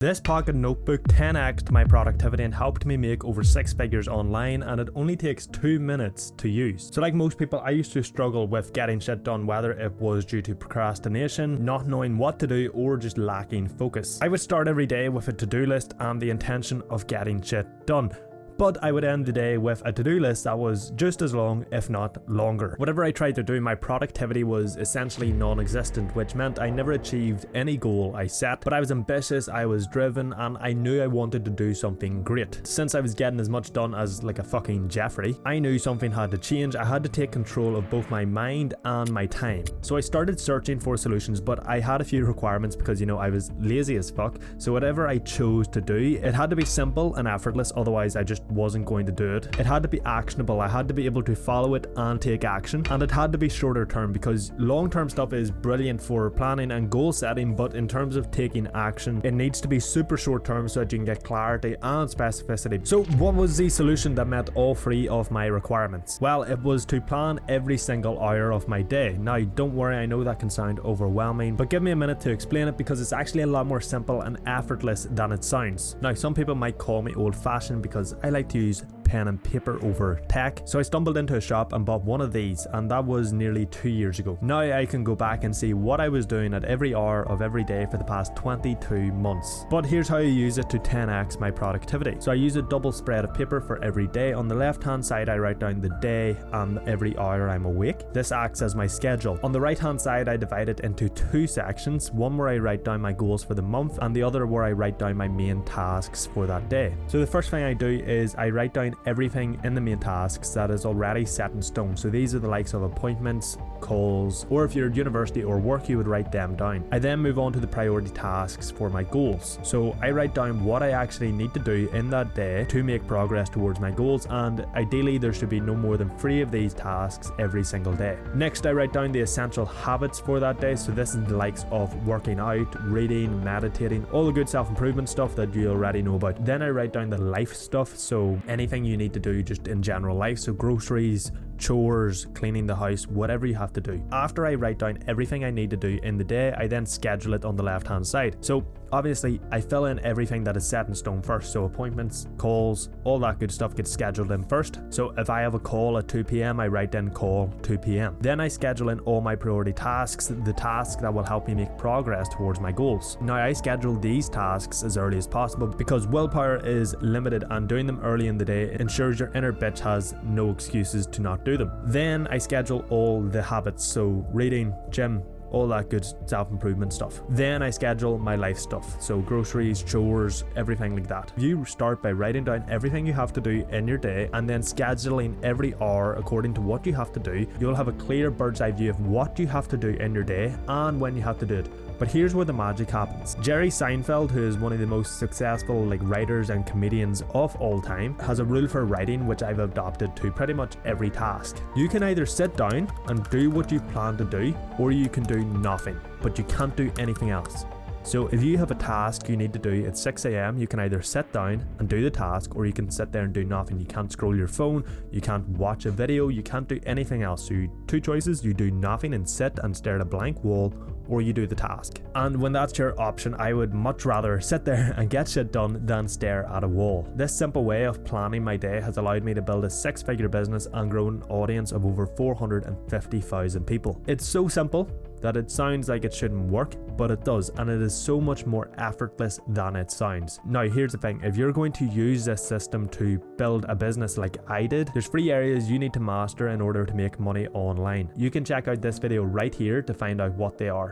This pocket notebook 10x'd my productivity and helped me make over 6 figures online, and it only takes 2 minutes to use. So like most people, I used to struggle with getting shit done, whether it was due to procrastination, not knowing what to do, or just lacking focus. I would start every day with a to-do list and the intention of getting shit done. But I would end the day with a to-do list that was just as long, if not longer. Whatever I tried to do, my productivity was essentially non-existent, which meant I never achieved any goal I set. But I was ambitious, I was driven, and I knew I wanted to do something great. Since I was getting as much done as like a fucking Jeffrey, I knew something had to change. I had to take control of both my mind and my time. So I started searching for solutions, but I had a few requirements because, I was lazy as fuck. So whatever I chose to do, it had to be simple and effortless, otherwise I just wasn't going to do it. It had to be actionable. I had to be able to follow it and take action, and it had to be shorter term, because long-term stuff is brilliant for planning and goal setting, but in terms of taking action, it needs to be super short term so that you can get clarity and specificity. So what was the solution that met all 3 of my requirements? Well, it was to plan every single hour of my day. Now don't worry, I know that can sound overwhelming, but give me a minute to explain it, because it's actually a lot more simple and effortless than it sounds. Now some people might call me old-fashioned because I like to use pen and paper over tech, so I stumbled into a shop and bought one of these, and that was nearly 2 years ago. Now I can go back and see what I was doing at every hour of every day for the past 22 months. But here's how I use it to 10x my productivity. So I use a double spread of paper for every day. On the left hand side I write down the day and every hour I'm awake. This acts as my schedule. On the right hand side I divide it into 2 sections, one where I write down my goals for the month and the other where I write down my main tasks for that day. So the first thing I do is I write down everything in the main tasks that is already set in stone. So these are the likes of appointments, calls, or if you're at university or work, you would write them down. I then move on to the priority tasks for my goals. So I write down what I actually need to do in that day to make progress towards my goals, and ideally there should be no more than 3 of these tasks every single day. Next, I write down the essential habits for that day. So this is the likes of working out, reading, meditating, all the good self-improvement stuff that you already know about. Then I write down the life stuff, so anything you need to do just in general life, so groceries, chores, cleaning the house, whatever you have to do. After I write down everything I need to do in the day, I then schedule it on the left hand side. So obviously I fill in everything that is set in stone first, so appointments, calls, all that good stuff gets scheduled in first. So if I have a call at 2 p.m, I write in call 2 p.m. Then I schedule in all my priority tasks, the tasks that will help me make progress towards my goals. Now I schedule these tasks as early as possible because willpower is limited, and doing them early in the day ensures your inner bitch has no excuses to not do them. Then I schedule all the habits, so reading, gym, all that good self-improvement stuff. Then I schedule my life stuff, so groceries, chores, everything like that. You start by writing down everything you have to do in your day and then scheduling every hour according to what you have to do. You'll have a clear bird's eye view of what you have to do in your day and when you have to do it. But here's where the magic happens. Jerry Seinfeld, who is one of the most successful writers and comedians of all time, has a rule for writing which I've adopted to pretty much every task. You can either sit down and do what you plan to do, or you can do nothing, but you can't do anything else. So if you have a task you need to do at 6 a.m, you can either sit down and do the task, or you can sit there and do nothing. You can't scroll your phone, you can't watch a video, you can't do anything else. So 2 choices: you do nothing and sit and stare at a blank wall, or you do the task. And when that's your option, I would much rather sit there and get shit done than stare at a wall. This simple way of planning my day has allowed me to build a 6-figure business and grow an audience of over 450,000 people. It's so simple that it sounds like it shouldn't work, but it does, and it is so much more effortless than it sounds. Now here's the thing, if you're going to use this system to build a business like I did, there's 3 areas you need to master in order to make money online. You can check out this video right here to find out what they are.